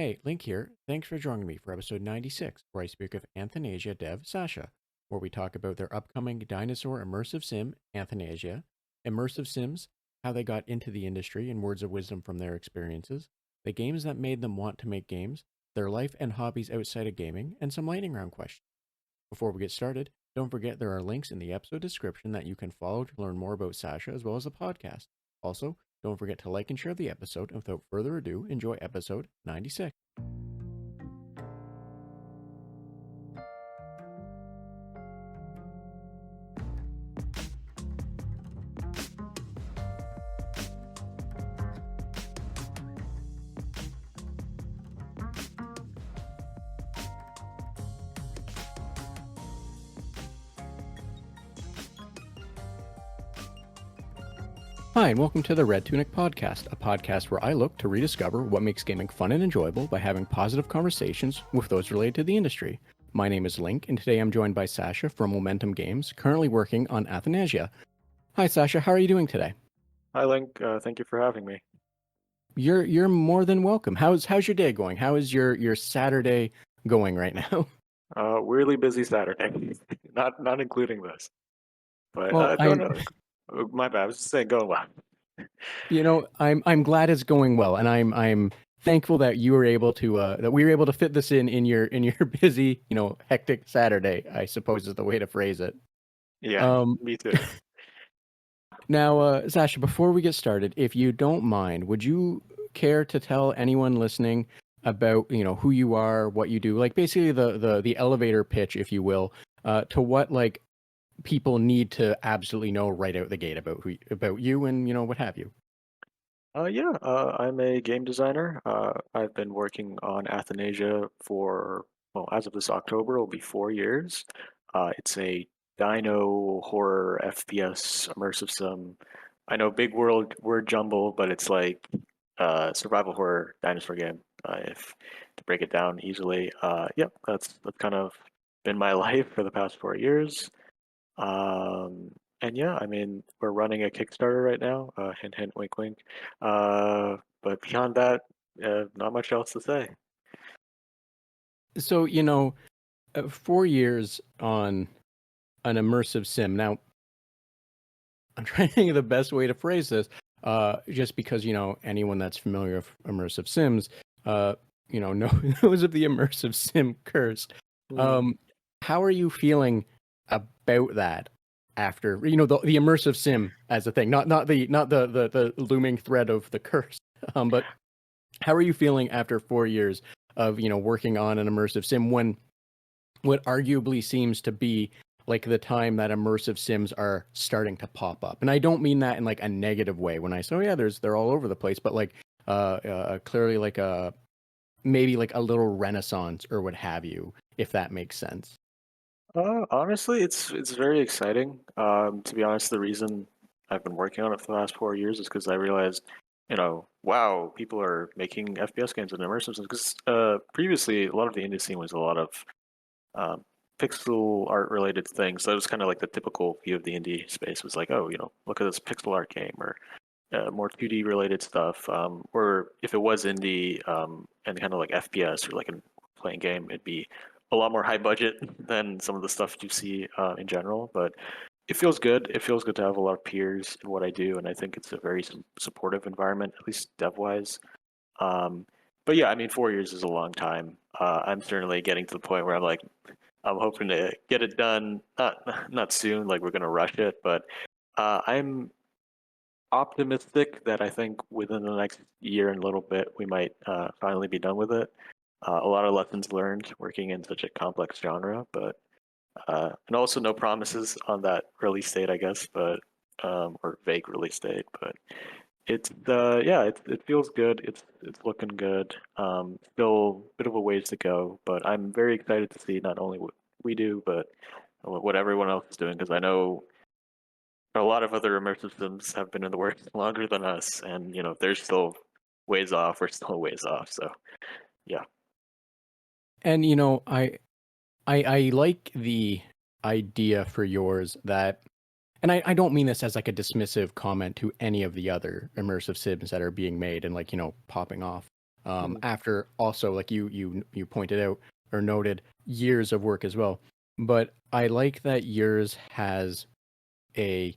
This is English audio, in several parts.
Hey, Link here. Thanks for joining me for episode 96, where I speak with Anthanasia dev Sasha, where we talk about their upcoming dinosaur immersive sim, Athanasia, immersive sims, how they got into the industry, and words of wisdom from their experiences, the games that made them want to make games, their life and hobbies outside of gaming, and some lightning round questions. Before we get started, don't forget there are links in the episode description that you can follow to learn more about Sasha as well as the podcast. Also, don't forget to like and share the episode, and without further ado, enjoy episode 96. Hi, and welcome to the Red Tunic Podcast, a podcast where I look to rediscover what makes gaming fun and enjoyable by having positive conversations with those related to the industry. My name is Link, and today I'm joined by Sasha from Momentum Games, currently working on Athanasia. Hi, Sasha. How are you doing today? Hi, Link. Thank you for having me. You're more than welcome. How's your day going? How is your Saturday going right now? Weirdly busy Saturday, not including this. But Well, don't know. My bad. I was just saying, going well. I'm glad it's going well, and I'm thankful that you were able to that we were able to fit this in your busy, hectic Saturday, I suppose is the way to phrase it. Yeah, me too. Now, Sasha, before we get started, if you don't mind, would you care to tell anyone listening about, who you are, what you do, like basically the elevator pitch, if you will, to what like people need to absolutely know right out the gate about about you and what have you. Yeah. I'm a game designer. I've been working on Athanasia for, well, as of this October, it'll be 4 years. It's a dino horror FPS immersive sim. I know big word jumble, but it's like survival horror dinosaur game. If to break it down easily, yep, that's kind of been my life for the past 4 years. Um, and yeah, I mean, we're running a Kickstarter right now. Hint, hint, wink, wink. But beyond that, not much else to say. So, 4 years on an immersive sim. Now, I'm trying to think of the best way to phrase this. Just because anyone that's familiar with immersive sims, knows of the immersive sim curse. Mm. Um, how are you feeling about that after the immersive sim as a thing, not the looming threat of the curse, but how are you feeling after 4 years of working on an immersive sim when what arguably seems to be like the time that immersive sims are starting to pop up? And I don't mean that in like a negative way when I say, oh yeah, they're all over the place, but like clearly like a maybe like a little renaissance or what have you, if that makes sense. Honestly, it's very exciting. To be honest, the reason I've been working on it for the last 4 years is because I realized, wow, people are making FPS games and immersive sims. Because previously, a lot of the indie scene was a lot of um, pixel art related things. So it was kind of like the typical view of the indie space was like, oh, look at this pixel art game or more 2D related stuff. Or if it was indie and kind of like FPS or like a playing game, it'd be a lot more high budget than some of the stuff you see in general. But it feels good. It feels good to have a lot of peers in what I do, and I think it's a very supportive environment, at least dev wise. Um, but yeah, I mean, 4 years is a long time. I'm certainly getting to the point where I'm hoping to get it done, not soon, like we're gonna rush it, but I'm optimistic that I think within the next year and a little bit we might finally be done with it. A lot of lessons learned working in such a complex genre, but and also no promises on that release date, I guess, but or vague release date, but it's yeah, it feels good. It's looking good. Still a bit of a ways to go, but I'm very excited to see not only what we do, but what everyone else is doing, because I know a lot of other immersive sims have been in the works longer than us, and they're still ways off. We're still ways off. So yeah. And I like the idea for yours that, and I don't mean this as like a dismissive comment to any of the other immersive sims that are being made and like popping off. Mhm. after also like you pointed out or noted years of work as well. But I like that yours has a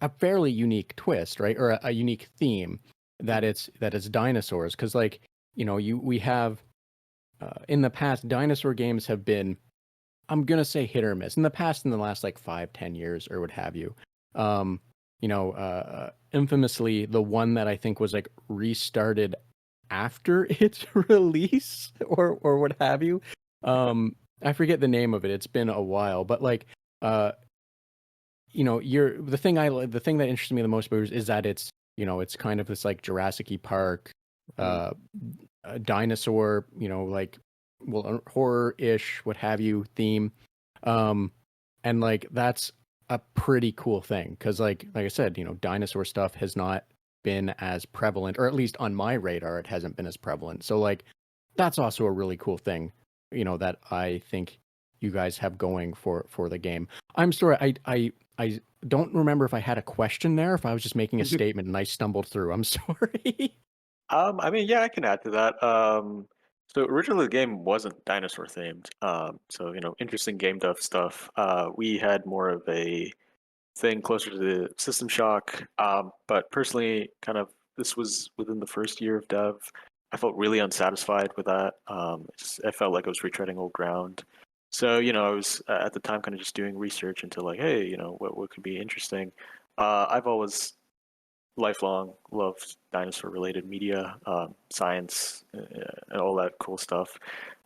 a fairly unique twist, right? Or a unique theme that Mhm. it's dinosaurs. Because like you we have in the past dinosaur games have been, I'm gonna say, hit or miss. In the past, in the last like 5, 10 years or what have you. Um, Infamously, the one that I think was like restarted after its release or what have you. Okay. I forget the name of it. It's been a while, but like uh you're the thing that interests me the most about it is that it's kind of this like Jurassic Park Mhm. uh dinosaur, like, well, horror-ish, what have you, theme. Um and like that's a pretty cool thing because like I said, dinosaur stuff has not been as prevalent, or at least on my radar it hasn't been as prevalent. So like that's also a really cool thing, that I think you guys have going for the game. I'm sorry, I don't remember if I had a question there, if I was just making a statement and I stumbled through. I'm sorry. I mean, yeah, I can add to that. So originally the game wasn't dinosaur themed. So interesting game dev stuff. We had more of a thing closer to the System Shock. But personally, kind of this was within the first year of dev. I felt really unsatisfied with that. I felt like I was retreading old ground. So I was at the time kind of just doing research into like, hey, what could be interesting. I've always lifelong loved dinosaur related media, science, and all that cool stuff.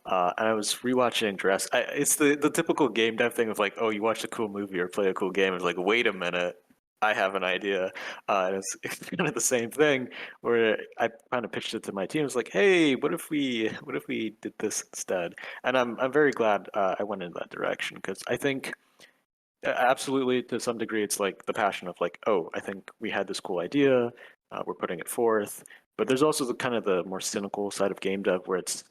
And I was rewatching Jurassic. It's the typical game dev thing of like, oh, you watch a cool movie or play a cool game. It's like, wait a minute, I have an idea. And it's kind of the same thing where I kind of pitched it to my team. It's like, hey, what if we did this instead? And I'm very glad I went in that direction because I think absolutely, to some degree, it's like the passion of like, oh, I think we had this cool idea, we're putting it forth. But there's also the kind of the more cynical side of game dev where it's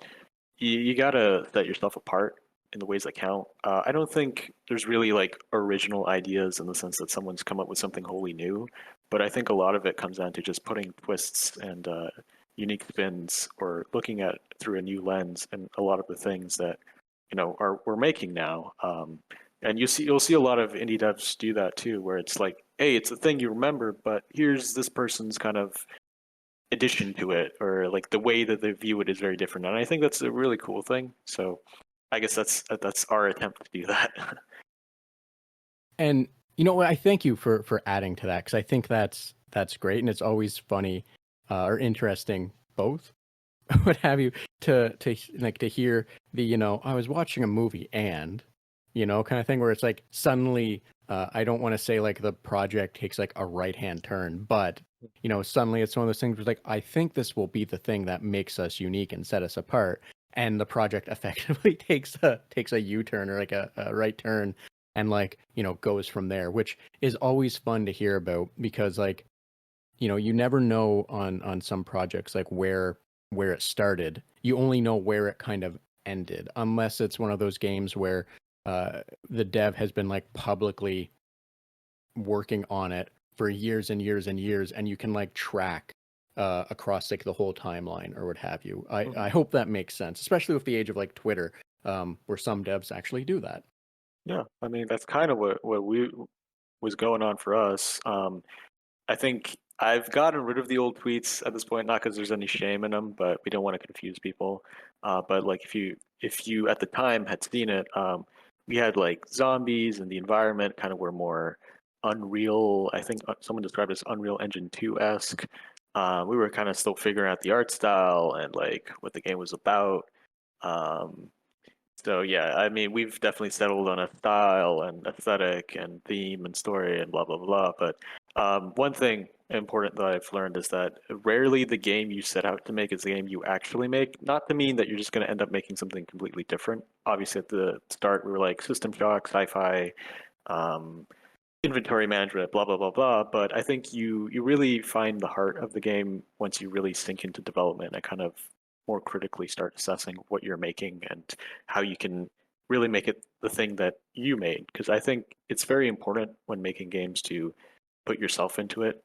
you gotta set yourself apart in the ways that count. I don't think there's really like original ideas in the sense that someone's come up with something wholly new, but I think a lot of it comes down to just putting twists and unique spins or looking at it through a new lens and a lot of the things that are we're making now. And you'll see a lot of indie devs do that too, where it's like, hey, it's a thing you remember, but here's this person's kind of addition to it, or like the way that they view it is very different. And I think that's a really cool thing. So I guess that's our attempt to do that. And you know what? I thank you for adding to that because I think that's great, and it's always funny or interesting, both, what have you, to like to hear the I was watching a movie and kind of thing where it's like suddenly I don't want to say like the project takes like a right hand turn, but suddenly it's one of those things where it's like I think this will be the thing that makes us unique and set us apart, and the project effectively takes a U-turn or like a right turn and like goes from there, which is always fun to hear about because like you never know on some projects like where it started. You only know where it kind of ended, unless it's one of those games where the dev has been like publicly working on it for years and years and years, and you can like track across like the whole timeline or what have you. I Mhm. hope that makes sense, especially with the age of like Twitter, where some devs actually do that. Yeah, I mean that's kind of what we was going on for us. I think I've gotten rid of the old tweets at this point, not because there's any shame in them, but we don't want to confuse people. But like if you at the time had seen it, we had like zombies and the environment kind of were more Unreal. I think someone described it as Unreal Engine 2-esque. We were kind of still figuring out the art style and like what the game was about. Um, so yeah, I mean, we've definitely settled on a style and aesthetic and theme and story and blah blah blah. But one thing important that I've learned is that rarely the game you set out to make is the game you actually make. Not to mean that you're just going to end up making something completely different. Obviously, at the start, we were like System Shock, sci-fi, um, inventory management, blah blah blah blah. But I think you really find the heart of the game once you really sink into development and kind of more critically start assessing what you're making and how you can really make it the thing that you made. Because I think it's very important when making games to put yourself into it.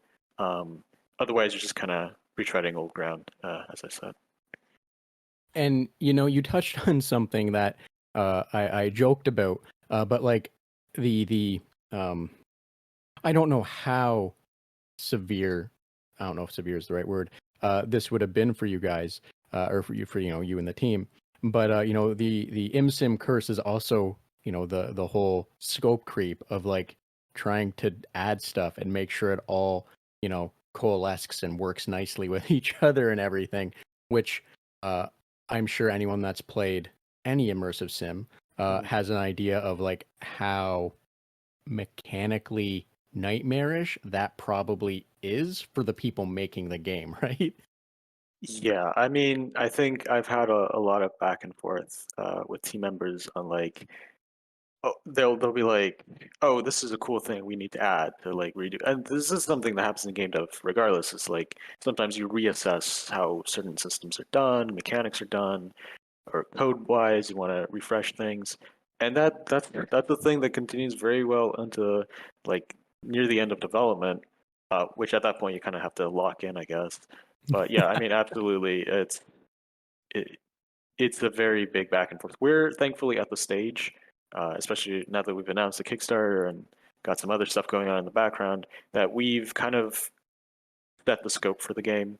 Otherwise, you're just kind of retreading old ground, as I said. And you touched on something that I joked about, but like the I don't know how severe. I don't know if severe is the right word. This would have been for you guys, or for you and the team. But the ImSim curse is also the whole scope creep of like trying to add stuff and make sure it all coalesces and works nicely with each other and everything. Which uh, I'm sure anyone that's played any immersive sim Mhm. has an idea of like how mechanically nightmarish that probably is for the people making the game, right? Yeah, I mean, I think I've had a lot of back and forth with team members on like, oh, they'll be like, oh, this is a cool thing we need to add to like redo. And this is something that happens in game dev regardless. It's like sometimes you reassess how certain systems are done, mechanics are done, or code wise, you want to refresh things. And that's the thing that continues very well into like near the end of development, which at that point you kind of have to lock in, I guess. But yeah, I mean, absolutely, it, it's a very big back and forth. We're thankfully at the stage, especially now that we've announced the Kickstarter and got some other stuff going on in the background, that we've kind of set the scope for the game.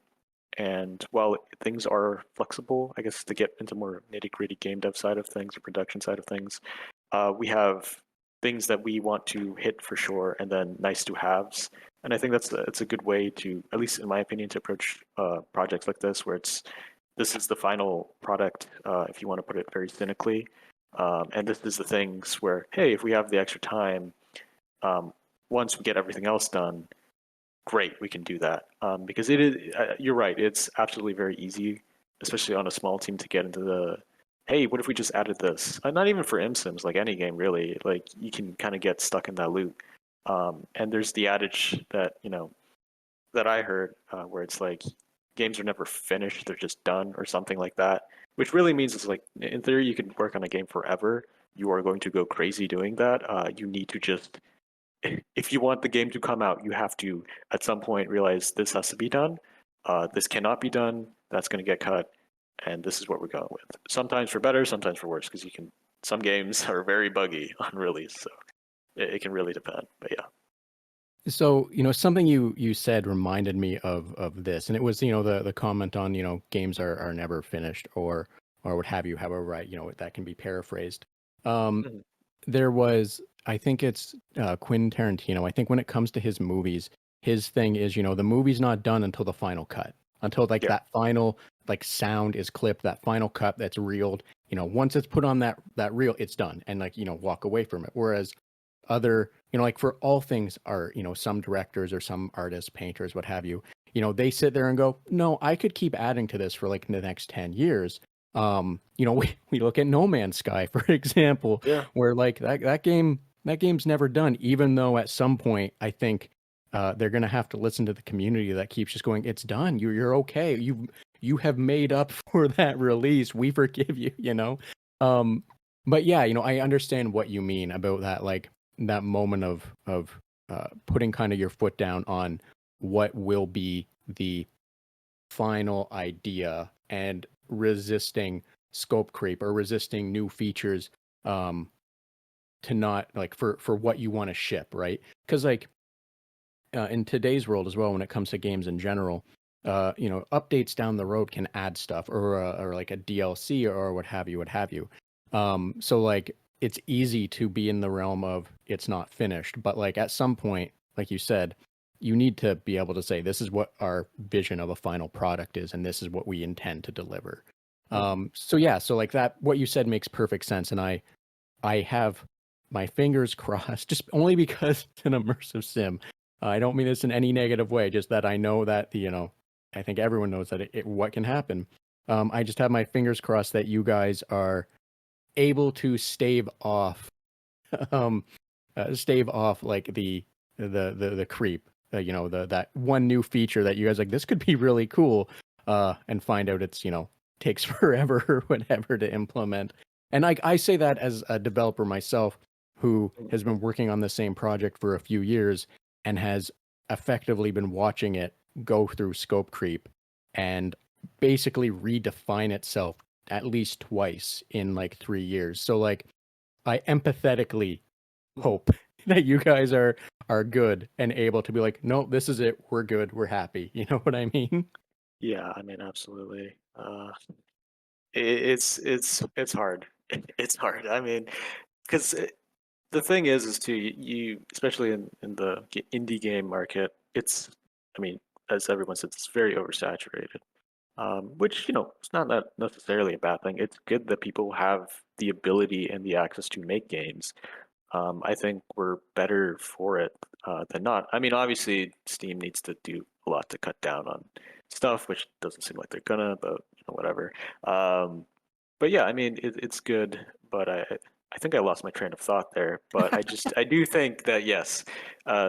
And while things are flexible, I guess to get into more nitty gritty game dev side of things or production side of things, we have things that we want to hit for sure, and then nice to haves. And I think it's a good way to, at least in my opinion, to approach projects like this, where this is the final product, if you want to put it very cynically. And this is the things where, hey, if we have the extra time, um, once we get everything else done, great, we can do that. Because it is, you're right, it's absolutely very easy, especially on a small team, to get into the, hey, what if we just added this? Not even for MSims, like any game really, like you can kind of get stuck in that loop. And there's the adage that, that I heard where it's like games are never finished, they're just done or something like that, which really means it's like, in theory, you can work on a game forever. You are going to go crazy doing that. You need to just if you want the game to come out, you have to at some point realize this has to be done. This cannot be done. That's going to get cut, and this is what we're going with. Sometimes for better, sometimes for worse, because you can. Some games are very buggy on release, so it can really depend. But yeah. So, something you said reminded me of this, and it was, the comment on, games are never finished or what have you, however, right, that can be paraphrased. Um, Mhm. there was, I think it's Quentin Tarantino. I think when it comes to his movies, his thing is, the movie's not done until the final cut, until like Yeah. that final like sound is clipped, that final cut that's reeled. Once it's put on that reel, it's done, and like walk away from it. Whereas other like for all things are some directors or some artists, painters, what have you, they sit there and go, no, I could keep adding to this for like the next 10 years. We look at No Man's Sky for example, Yeah. where like that game's never done, even though at some point I think they're gonna have to listen to the community that keeps just going, it's done, you're okay, you have made up for that release, we forgive you, um but yeah, I understand what you mean about that, like that moment of putting kind of your foot down on what will be the final idea and resisting scope creep or resisting new features um to not like for what you want to ship, right? Because like in today's world as well, when it comes to games in general, updates down the road can add stuff or like a DLC or what have you. So like it's easy to be in the realm of it's not finished, but like at some point, like you said, you need to be able to say this is what our vision of a final product is, and this is what we intend to deliver. Mhm. So yeah, so like that, what you said makes perfect sense, and I have my fingers crossed, just only because it's an immersive sim. I don't mean this in any negative way, just that I know that, I think everyone knows that what can happen. I just have my fingers crossed that you guys are able to um, stave off like the creep, that one new feature that you guys like, this could be really cool, and find out it's, takes forever or whatever to implement. And I say that as a developer myself who has been working on the same project for a few years and has effectively been watching it go through scope creep and basically redefine itself at least twice in like 3 years. So like I empathetically Mhm. hope that you guys are good and able to be like, no, this is it. We're good. We're happy. You know what I mean? Yeah, I mean, absolutely. It's hard. It's hard. I mean, because the thing is too, you especially in the indie game market, I mean, as everyone says, it's very oversaturated. Which, it's not that necessarily a bad thing. It's good that people have the ability and the access to make games. I think we're better for it than not. I mean, obviously, Steam needs to do a lot to cut down on stuff, which doesn't seem like they're gonna, but whatever. Um, but yeah, I mean, it's good, but I think I lost my train of thought there. But I do think that yes,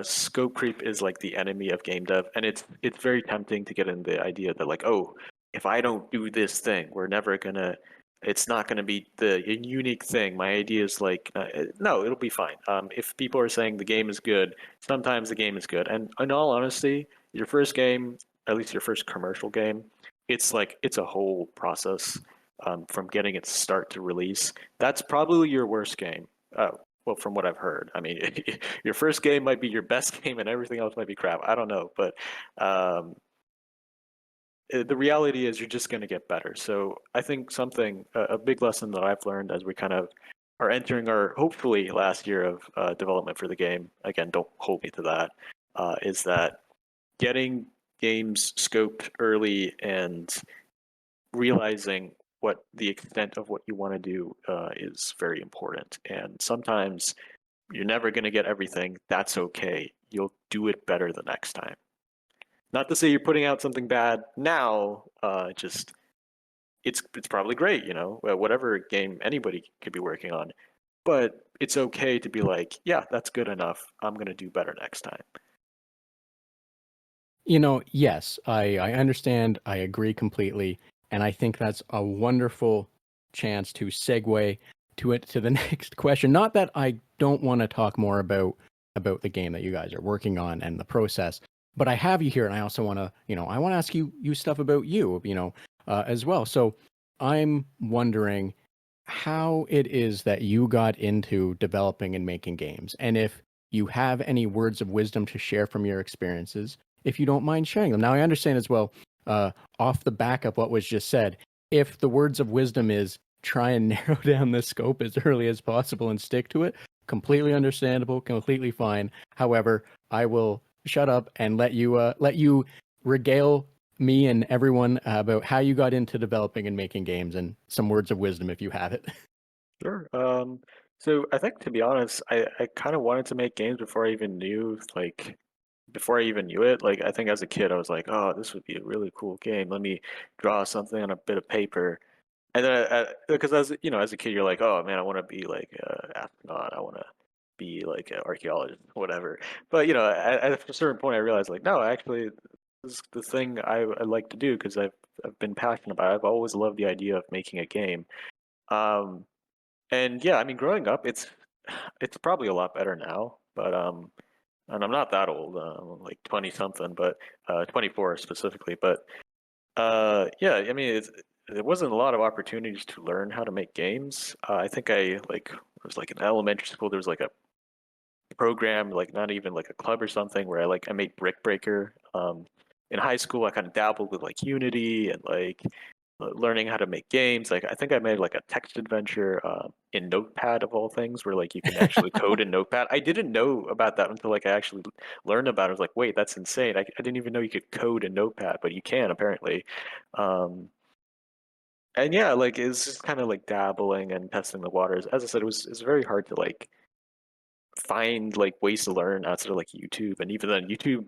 scope creep is like the enemy of game dev, and it's very tempting to get in the idea that like, oh, if I don't do this thing, it's not gonna be the unique thing. My idea is like, no, it'll be fine. If people are saying the game is good, sometimes the game is good. And in all honesty, your first game, at least your first commercial game, it's a whole process from getting it start to release. That's probably your worst game. Well, from what I've heard, I mean, your first game might be your best game, and everything else might be crap. I don't know, but um, the reality is you're just going to get better. So I think a big lesson that I've learned as we kind of are entering our hopefully last year of development for the game. Again, don't hold me to that. Is that getting games scoped early and realizing what the extent of what you want to do is very important. And sometimes you're never going to get everything. That's okay. You'll do it better the next time. Not to say you're putting out something bad now. Just it's probably great, whatever game anybody could be working on. But it's okay to be like, yeah, that's good enough. I'm going to do better next time. Yes, I understand. I agree completely. And I think that's a wonderful chance to segue to the next question. Not that I don't want to talk more about the game that you guys are working on and the process, but I have you here and I also want to, I want to ask you stuff about you, as well. So I'm wondering how it is that you got into developing and making games, and if you have any words of wisdom to share from your experiences, if you don't mind sharing them. Now, I understand as well, off the back of what was just said, if the words of wisdom is try and narrow down the scope as early as possible and stick to it, completely understandable, completely fine. However, I will shut up and let you regale me and everyone about how you got into developing and making games and some words of wisdom if you have it. Sure. So I think to be honest, I kind of wanted to make games before I even knew it. Like I think as a kid, I was like, oh, this would be a really cool game. Let me draw something on a bit of paper. And then because as a kid, you're like, oh man, I want to be like an astronaut. I want to be like an archaeologist, whatever. But at a certain point, I realized like, no, actually, this is the thing I like to do because I've been passionate about it. I've always loved the idea of making a game. Um, and yeah, I mean, growing up, it's probably a lot better now. But and I'm not that old, I'm like 20 something, but 24 specifically. But yeah, I mean, there wasn't a lot of opportunities to learn how to make games. I think it was like in elementary school, there was like a program, like not even like a club or something, where I made Brick Breaker. In high school, I kind of dabbled with like Unity and like learning how to make games. Like I think I made like a text adventure in Notepad of all things, where like you can actually code in Notepad. I didn't know about that until like I actually learned about it. I was like, wait, that's insane. I didn't even know you could code in Notepad, but you can apparently. Um, and yeah, like it's just kind of like dabbling and testing the waters. As I said, it's very hard to like find like ways to learn outside of like YouTube, and even then YouTube.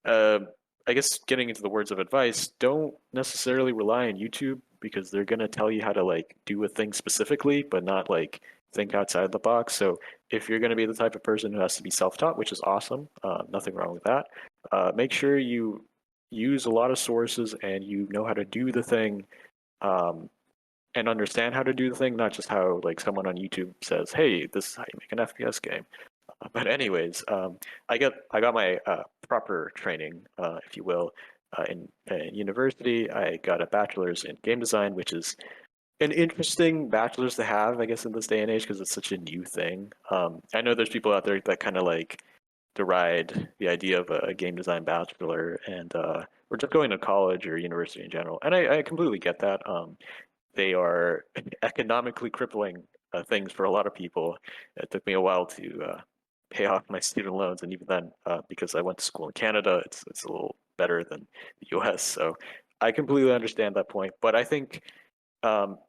Uh, I guess getting into the words of advice, don't necessarily rely on YouTube because they're gonna tell you how to like do a thing specifically, but not like think outside the box. So if you're gonna be the type of person who has to be self-taught, which is awesome, nothing wrong with that. Make sure you use a lot of sources and you know how to do the thing. Um, and understand how to do the thing, not just how like someone on YouTube says, "Hey, this is how you make an FPS game." But anyways, I got my proper training, if you will, in university. I got a bachelor's in game design, which is an interesting bachelor's to have, I guess, in this day and age because it's such a new thing. I know there's people out there that kind of like deride the idea of a game design bachelor and or just going to college or university in general, and I completely get that. They are economically crippling things for a lot of people. It took me a while to pay off my student loans, and even then, because I went to school in Canada, it's a little better than the U.S. So I completely understand that point. But I think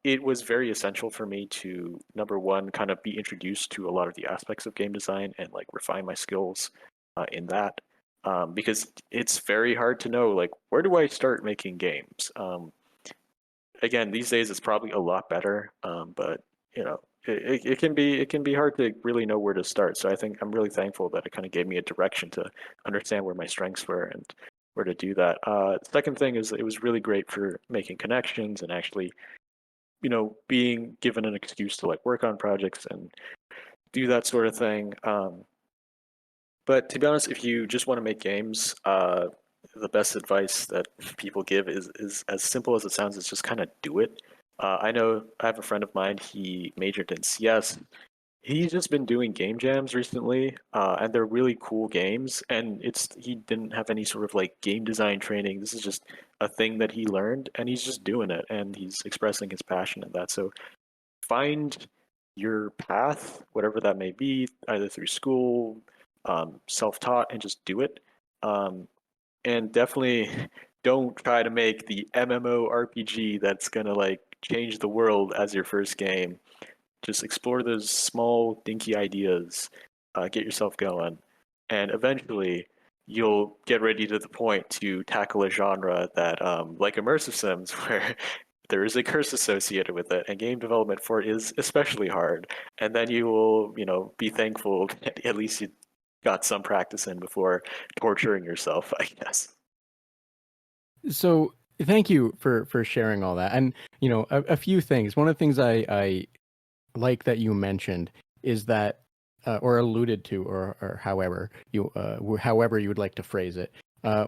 it was very essential for me to, number one, kind of be introduced to a lot of the aspects of game design and like refine my skills in that. Because it's very hard to know, like, where do I start making games? Again, these days it's probably a lot better, but you know, it can be hard to really know where to start. So I think I'm really thankful that it kind of gave me a direction to understand where my strengths were and where to do that. Second thing is it was really great for making connections and actually, you know, being given an excuse to like work on projects and do that sort of thing. But to be honest, if you just want to make games, the best advice that people give is as simple as it sounds. Is just kind of do it. I know I have a friend of mine. He majored in CS. He's just been doing game jams recently, and they're really cool games. And he didn't have any sort of like game design training. This is just a thing that he learned, and he's just doing it, and he's expressing his passion in that. So find your path, whatever that may be, either through school, self-taught, and just do it. Um, and definitely don't try to make the MMO RPG that's gonna like change the world as your first game. Just explore those small, dinky ideas, get yourself going, and eventually you'll get ready to the point to tackle a genre that, like immersive sims, where there is a curse associated with it, and game development for it is especially hard. And then you will, you know, be thankful that at least you got some practice in before torturing yourself, I guess. So thank you for sharing all that. And a few things. One of the things I like that you mentioned is that, or alluded to, or however you would like to phrase it,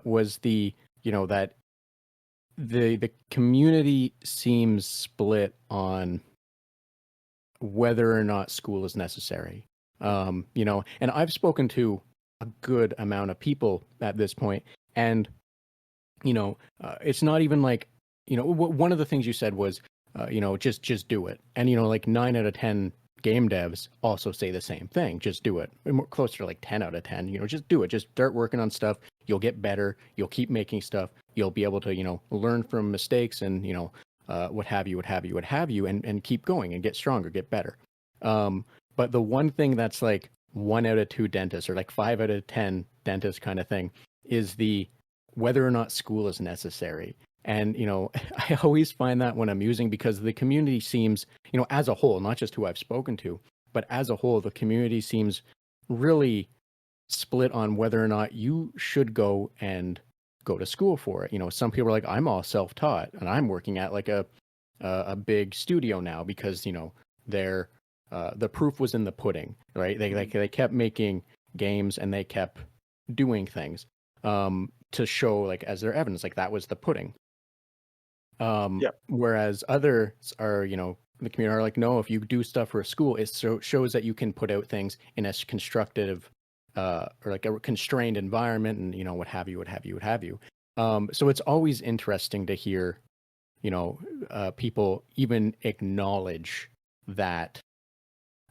was that the community seems split on whether or not school is necessary. And I've spoken to a good amount of people at this point, and it's not even like, one of the things you said was, just do it. And, like 9 out of 10 game devs also say the same thing. Just do it. More closer to like 10 out of 10, just do it. Just start working on stuff. You'll get better. You'll keep making stuff. You'll be able to, learn from mistakes and, what have you, and keep going and get stronger, get better. But the one thing that's like 1 out of 2 dentists or like 5 out of 10 dentists kind of thing is the whether or not school is necessary. And, I always find that one amusing because the community seems, as a whole, not just who I've spoken to, but as a whole, the community seems really split on whether or not you should go to school for it. Some people are like, I'm all self-taught and I'm working at like a big studio now because, they're, the proof was in the pudding, right? They kept making games and they kept doing things to show like as their evidence, like that was the pudding. Yeah. Whereas others are, the community are like, no, if you do stuff for a school, it shows that you can put out things in a constructive, or like a constrained environment and, what have you. So it's always interesting to hear, people even acknowledge that,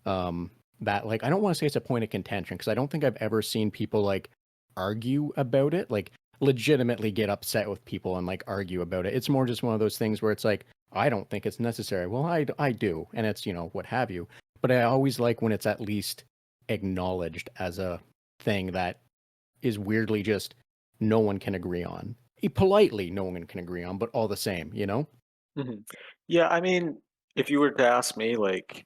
that like, I don't want to say it's a point of contention because I don't think I've ever seen people like argue about it. Like, legitimately get upset with people and like argue about it. It's more just one of those things where it's like, I don't think it's necessary. Well, I do. And it's, what have you. But I always like when it's at least acknowledged as a thing that is weirdly just no one can agree on. Politely, no one can agree on, but all the same. hmm Yeah, I mean, if you were to ask me, like,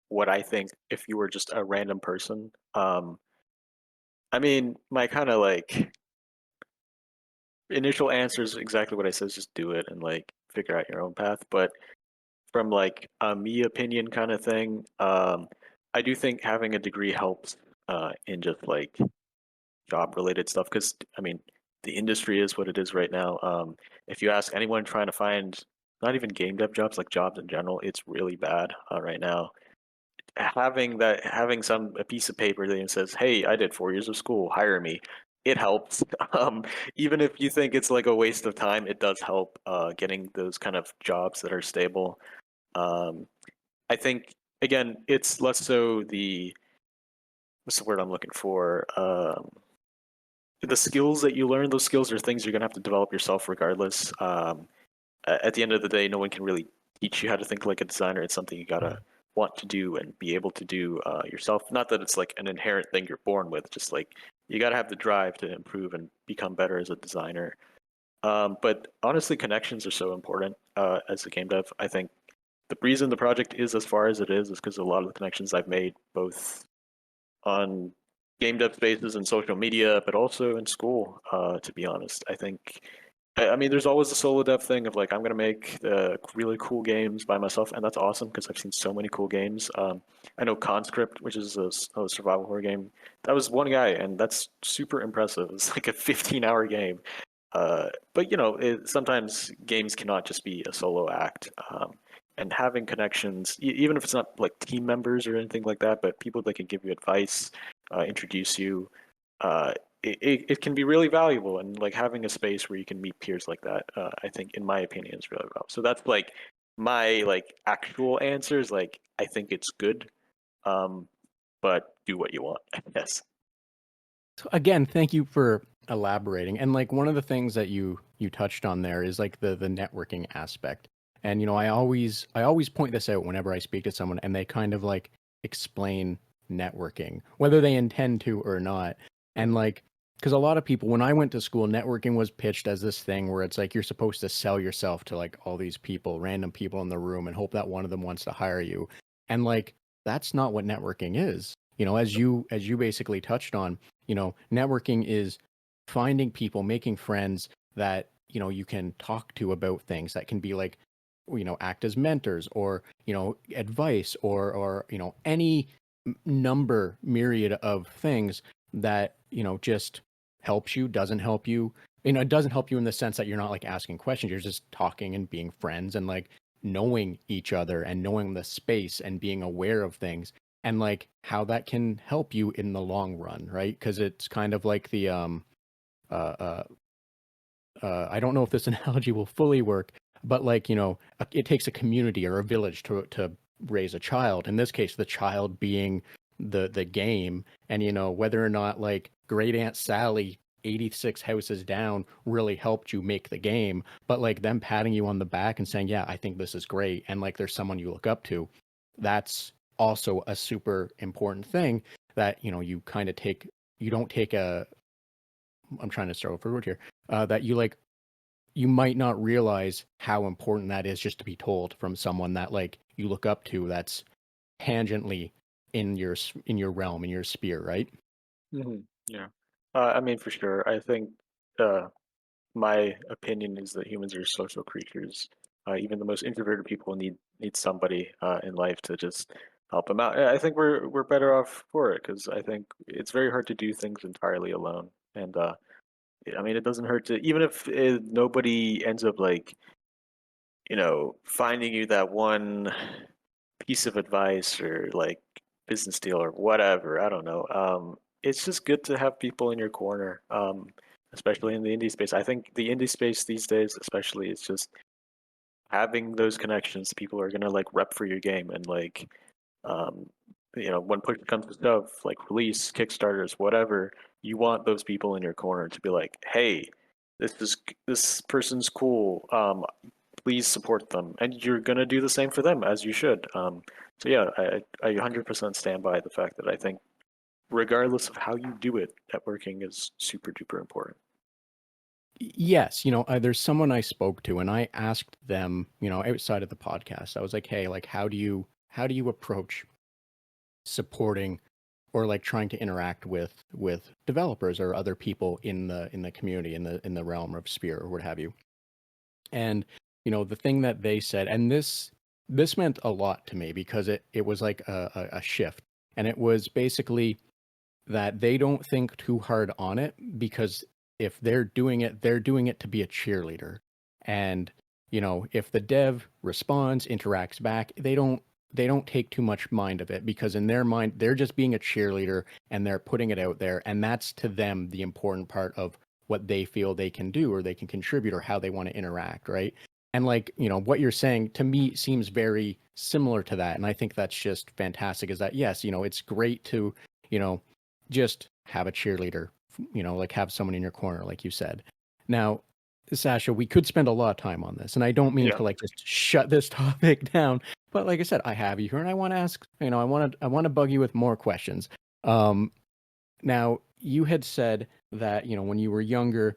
what I think if you were just a random person, I mean, my kind of like initial answer is exactly what I said, is just do it and like figure out your own path. But from like a me opinion kind of thing, I do think having a degree helps in just like job related stuff because I mean the industry is what it is right now. If you ask anyone trying to find not even game dev jobs, like jobs in general, it's really bad right now. Having a piece of paper that says, "Hey, I did 4 years of school, hire me," it helps. Even if you think it's like a waste of time, it does help getting those kind of jobs that are stable. Um, I think again, it's less so the what's the word I'm looking for? The skills that you learn, those skills are things you're gonna have to develop yourself regardless. At the end of the day, no one can really teach you how to think like a designer. It's something you gotta want to do and be able to do yourself. Not that it's like an inherent thing you're born with, just like you gotta have the drive to improve and become better as a designer. But honestly, connections are so important as a game dev. I think the reason the project is as far as it is because a lot of the connections I've made, both on game dev spaces and social media, but also in school. To be honest, I think. I mean, there's always the solo dev thing of like I'm gonna make really cool games by myself, and that's awesome because I've seen so many cool games. I know Conscript, which is a survival horror game. That was one guy, and that's super impressive. It's like a 15-hour game. But sometimes games cannot just be a solo act. And having connections, even if it's not like team members or anything like that, but people that can give you advice, introduce you, uh, it can be really valuable. And like having a space where you can meet peers like that, I think, in my opinion, is really valuable. So that's like my like actual answers. Like I think it's good, um, but do what you want, I guess. So again, thank you for elaborating. And like one of the things that you touched on there is like the networking aspect. And I always point this out whenever I speak to someone and they kind of like explain networking, whether they intend to or not. And Mhm. like because a lot of people when I went to school, networking was pitched as this thing where it's like you're supposed to sell yourself to like all these people, random people in the room and hope that one of them wants to hire you. And like that's not what networking is. As you basically touched on, networking is finding people, making friends that, you can talk to about things that can be like, act as mentors or, advice or, any myriad of things that, just helps you, doesn't help you. It doesn't help you in the sense that you're not like asking questions. You're just talking and being friends and like knowing each other and knowing the space and being aware of things and like how that can help you in the long run, right? Because it's kind of like the uh, uh, I don't know if this analogy will fully work, but like it takes a community or a village to raise a child. In this case, the child being the game, and whether or not like Great Aunt Sally 86 houses down really helped you make the game, but like them patting you on the back and saying, "Yeah, I think this is great," and like there's someone you look up to, that's also a super important thing that you kind of take. You don't take a. I'm trying to start over word here. That you might not realize how important that is just to be told from someone that like you look up to that's tangentially in your realm, in your sphere, right? Yeah. I mean, for sure. I think uh, my opinion is that humans are social creatures. Even the most introverted people need somebody in life to just help them out. I think we're better off for it because I think it's very hard to do things entirely alone. And I mean, it doesn't hurt to even if nobody ends up like finding you that one piece of advice or like business deal or whatever. I don't know. It's just good to have people in your corner, especially in the indie space. I think the indie space these days, especially, it's just having those connections. People are gonna like rep for your game and like, um, when push comes to shove, like release, Kickstarters, whatever, you want those people in your corner to be like, hey, this person's cool. Please support them, and you're gonna do the same for them as you should. So yeah, I 100% stand by the fact that I think regardless of how you do it, networking is super duper important. Yes, there's someone I spoke to and I asked them, outside of the podcast. I was like, "Hey, like how do you approach supporting or like trying to interact with developers or other people in the community in the realm of Spear or what have you?" And the thing that they said, and this meant a lot to me because it was like a shift, and it was basically that they don't think too hard on it because if they're doing it to be a cheerleader, and if the dev responds, interacts back, they don't take too much mind of it, because in their mind they're just being a cheerleader and they're putting it out there, and that's to them the important part of what they feel they can do or they can contribute or how they want to interact, right? And like, what you're saying to me seems very similar to that, and I think that's just fantastic. Is that, yes, it's great to, you know, just have a cheerleader, like have someone in your corner, like you said. Now, Sasha, we could spend a lot of time on this, and I don't mean Yeah. to like just shut this topic down, but like I said, I have you here, and I want to ask, I want to bug you with more questions. Um, Now, you had said that, when you were younger,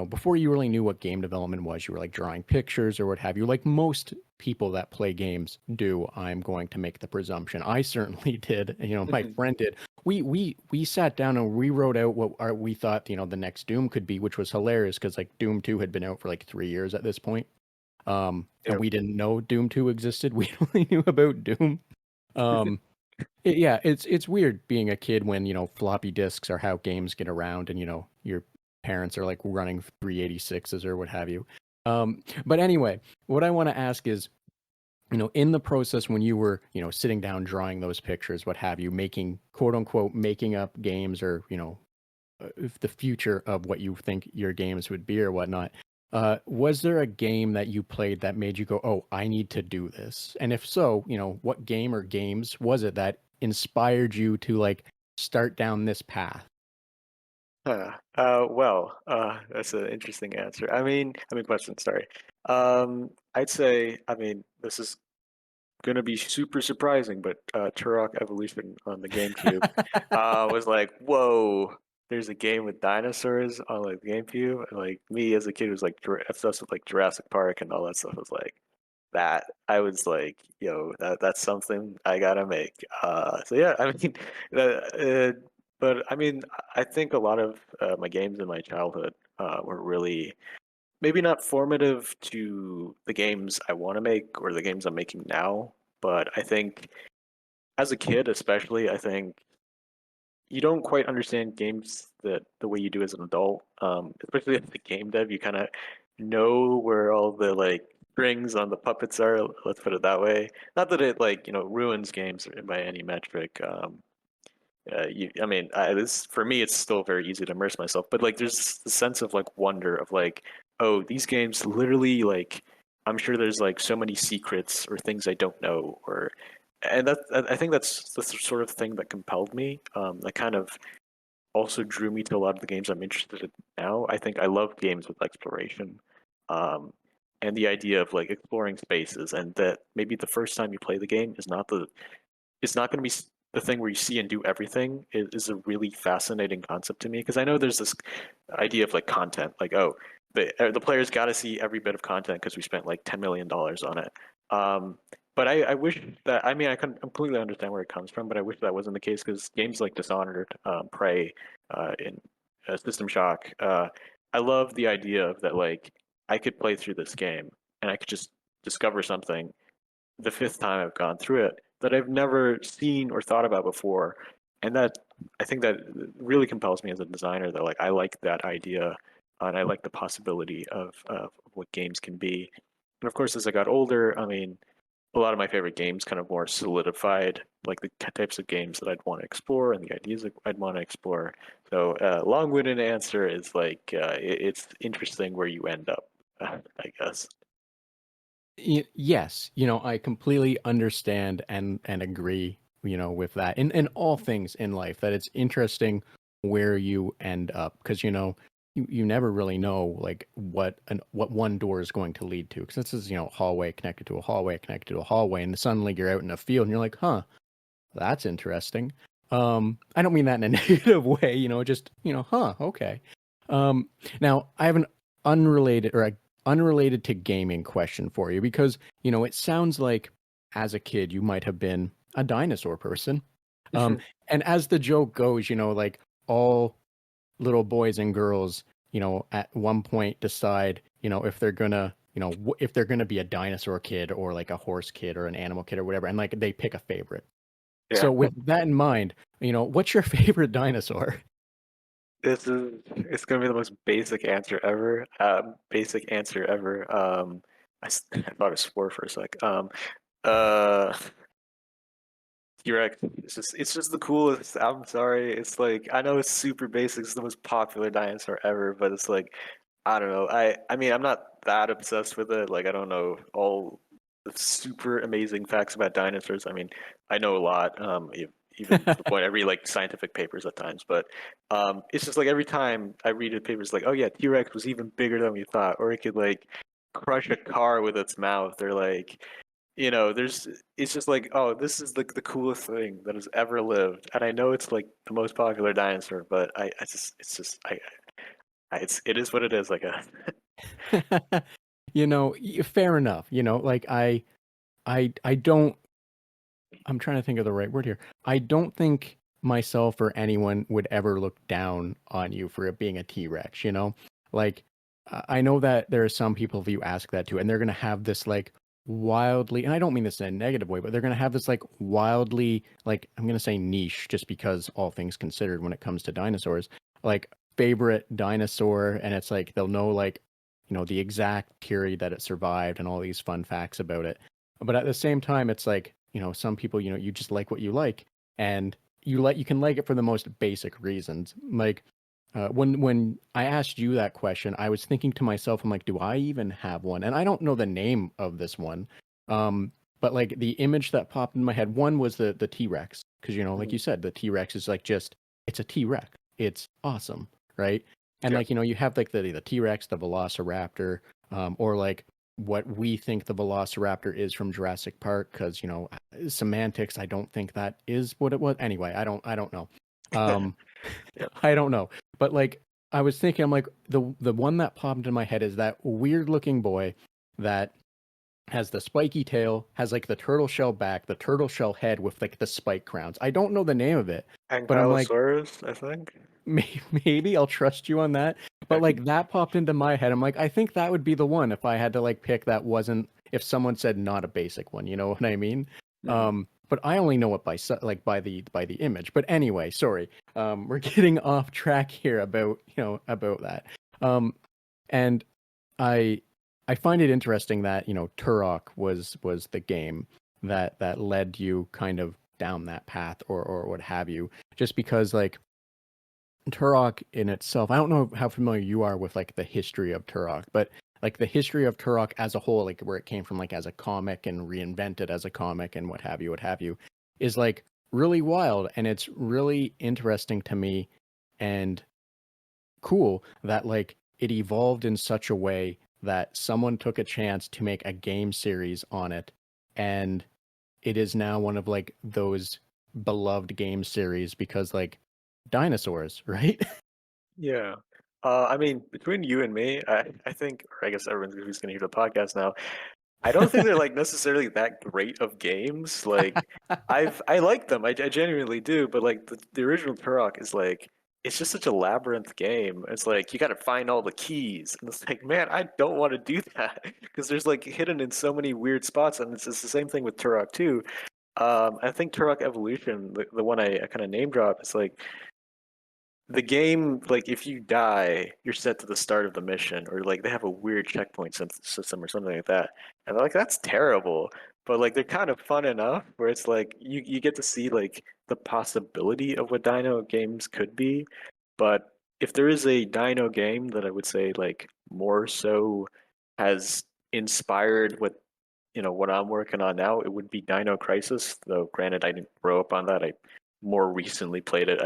before you really knew what game development was, you were like drawing pictures or what have you, like most people that play games do. I'm going to make the presumption. I certainly did. My friend did. We sat down and we wrote out we thought, the next Doom could be, which was hilarious because like Doom 2 had been out for like 3 years at this point. And Yeah. we didn't know Doom 2 existed. We only knew about Doom. Um, yeah, it's weird being a kid when, floppy disks are how games get around, and, your parents are like running 386s or what have you. But anyway, what I want to ask is, in the process when you were, sitting down drawing those pictures, what have you, making quote unquote making up games, or, if the future of what you think your games would be or whatnot. Was there a game that you played that made you go, "Oh, I need to do this"? And if so, what game or games was it that inspired you to like start down this path? Well, that's an interesting answer. I mean, question, sorry. I'd say, I mean, this is gonna be super surprising, but Turok Evolution on the GameCube was like, whoa, there's a game with dinosaurs on like the GameCube. Like me as a kid was like obsessed with like Jurassic Park and all that stuff. Was like that. I was like, yo, that's something I gotta make. So yeah, I mean, but I mean, I think a lot of my games in my childhood were really maybe not formative to the games I want to make or the games I'm making now, but I think as a kid, especially, I think you don't quite understand games that the way you do as an adult. Especially as a game dev, you kind of know where all the like strings on the puppets are. Let's put it that way. Not that it like ruins games by any metric. I mean, this for me, it's still very easy to immerse myself. But like, there's the sense of like wonder of like, oh, these games literally like, I'm sure there's like so many secrets or things I don't know, or and that I think that's the sort of thing that compelled me. That kind of also drew me to a lot of the games I'm interested in now. I think I love games with exploration, um, and the idea of like exploring spaces, and that maybe the first time you play the game is not the it's not going to be the thing where you see and do everything is a really fascinating concept to me because I know there's this idea of like content, like oh the players got to see every bit of content because we spent like $10 million on it. Um, but I wish that I mean I can completely understand where it comes from, but I wish that wasn't the case because games like Dishonored, Prey, in System Shock, I love the idea of that like I could play through this game and I could just discover something the fifth time I've gone through it that I've never seen or thought about before. And that I think that really compels me as a designer that like I like that idea and I like the possibility of what games can be. And of course, as I got older, I mean, a lot of my favorite games kind of more solidified, like the types of games that I'd want to explore and the ideas that I'd want to explore. So, long-winded answer is like it's interesting where you end up, I guess. Yes, I completely understand and agree, with that. In all things in life, that it's interesting where you end up, because you never really know like what one door is going to lead to, because this is hallway connected to a hallway connected to a hallway, and suddenly you're out in a field and you're like, huh, that's interesting. I don't mean that in a negative way, just huh, okay. Um, Now I have an unrelated to gaming question for you, because it sounds like as a kid you might have been a dinosaur person. And as the joke goes, like all little boys and girls, at one point decide, if they're gonna, if they're gonna be a dinosaur kid or like a horse kid or an animal kid or whatever, and like they pick a favorite. Yeah. So with that in mind, what's your favorite dinosaur? This is it's gonna be the most basic answer ever. Basic answer ever. I thought I swore for a sec. Uh, T-Rex. It's just the coolest. I'm sorry. It's like I know it's super basic. It's the most popular dinosaur ever, but it's like I don't know. I mean I'm not that obsessed with it. Like I don't know all the super amazing facts about dinosaurs. I mean I know a lot. Even to the point I read like scientific papers at times, but it's just like every time I read a paper, it's like, oh yeah, T-Rex was even bigger than we thought, or it could like crush a car with its mouth, or like there's it's just like, oh, this is the coolest thing that has ever lived. And I know it's like the most popular dinosaur, but I just it's just it is what it is, I guess. Fair enough. Like I don't. I'm trying to think of the right word here. I don't think myself or anyone would ever look down on you for it being a T-Rex, Like, I know that there are some people if you ask that to, and they're going to have this like wildly, and I don't mean this in a negative way, but they're going to have this like wildly, like, I'm going to say niche just because all things considered when it comes to dinosaurs, like favorite dinosaur. And it's like, they'll know like, the exact period that it survived and all these fun facts about it. But at the same time, it's like, some people, you just like what you like, and you can like it for the most basic reasons. Like when I asked you that question, I was thinking to myself, I'm like, do I even have one? And I don't know the name of this one. But like the image that popped in my head, one was the T-Rex, because like Mhm. you said, the T-Rex is like just it's a T-Rex. It's awesome, right? And Yeah. like you have like the T-Rex, the Velociraptor, or like what we think the Velociraptor is from Jurassic Park, because semantics. I don't think that is what it was. Anyway, I don't know. Um, Yeah. I don't know. But like I was thinking, I'm like the one that popped in my head is that weird looking boy that has the spiky tail, has like the turtle shell back, the turtle shell head with like the spike crowns. I don't know the name of it, but I'm like, Ankylosaurus, I think. maybe I'll trust you on that. But like that popped into my head. I'm like, I think that would be the one if I had to like pick that wasn't if someone said not a basic one, you know what I mean? Mhm. But I only know it by like by the image. But anyway, sorry. We're getting off track here about, about that. And I I find it interesting that, Turok was the game that led you kind of down that path or what have you. Just because like Turok in itself, I don't know how familiar you are with like the history of Turok, but like the history of Turok as a whole, like where it came from, like as a comic and reinvented as a comic and what have you, is like really wild. And it's really interesting to me and cool that like it evolved in such a way that someone took a chance to make a game series on it. And it is now one of like those beloved game series because like dinosaurs, right? Yeah. I mean, between you and me, I think, or I guess everyone who's going to hear the podcast now, I don't think they're like necessarily that great of games. Like, I like them, I genuinely do, but like the original Turok is like it's just such a labyrinth game. It's like you got to find all the keys, and it's like, man, I don't want to do that because there's like hidden in so many weird spots, and it's the same thing with Turok too. I think Turok Evolution, the one I kind of name drop, is like the game, like if you die, you're set to the start of the mission, or like they have a weird checkpoint system or something like that. And they're like, that's terrible. But like they're kind of fun enough where it's like you get to see like the possibility of what Dino games could be. But if there is a Dino game that I would say like more so has inspired what I'm working on now, it would be Dino Crisis. Though granted, I didn't grow up on that. I more recently played it,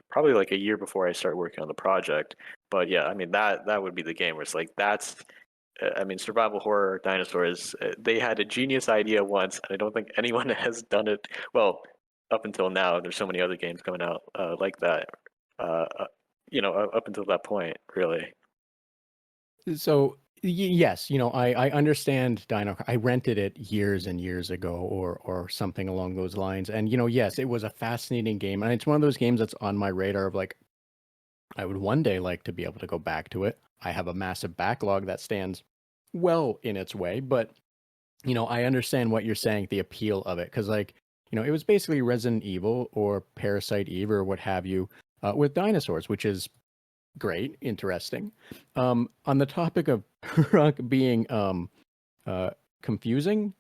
probably like a year before I started working on the project. But yeah, I mean that would be the game where it's like that's. I mean, survival horror dinosaurs. They had a genius idea once, and I don't think anyone has done it. Well, up until now, there's so many other games coming out like that. Uh, uh, up until that point, really. So yes, I understand Dino. I rented it years and years ago, or something along those lines. And yes, it was a fascinating game, and it's one of those games that's on my radar of like I would one day like to be able to go back to it. I have a massive backlog that stands well in its way, but I understand what you're saying, the appeal of it, because like it was basically Resident Evil or Parasite Eve or what have you, with dinosaurs, which is great, interesting. On the topic of rock being confusing,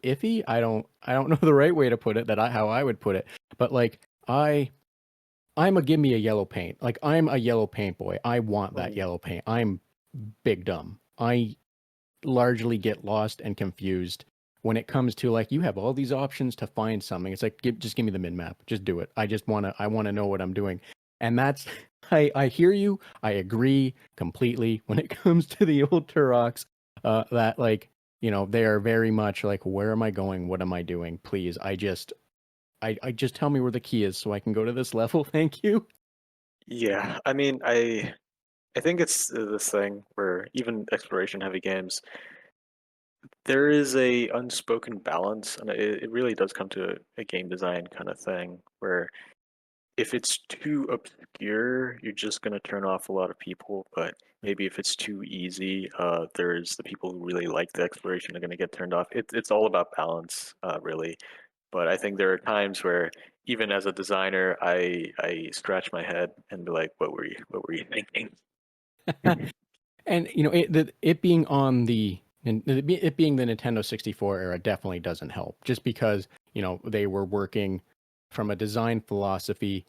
iffy. I don't know the right way to put it, how I would put it, but like I'm a give me a yellow paint. Like I'm a yellow paint boy. I want that Mhm. yellow paint. I'm big dumb. I largely get lost and confused when it comes to like you have all these options to find something. It's like just give me the min map. Just do it. I want to know what I'm doing. And that's I hear you. I agree completely when it comes to the old Turoks, that like, they are very much like, where am I going? What am I doing? Please, I just tell me where the key is so I can go to this level. Thank you. Yeah, I mean, I think it's this thing where even exploration heavy games, there is a unspoken balance, and it really does come to a game design kind of thing where if it's too obscure, you're just gonna turn off a lot of people. But maybe if it's too easy, there's the people who really like the exploration are gonna get turned off. It's all about balance, really. But I think there are times where even as a designer, I scratch my head and be like, what were you thinking? And it being on it being the Nintendo 64 era definitely doesn't help. Just because they were working from a design philosophy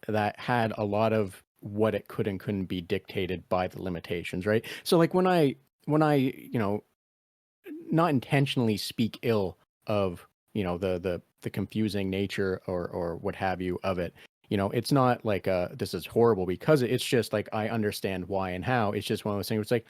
that had a lot of what it could and couldn't be dictated by the limitations, right? So like when I not intentionally speak ill of the confusing nature or what have you of it. It's not like this is horrible because it's just like I understand why and how. It's just one of those things where it's like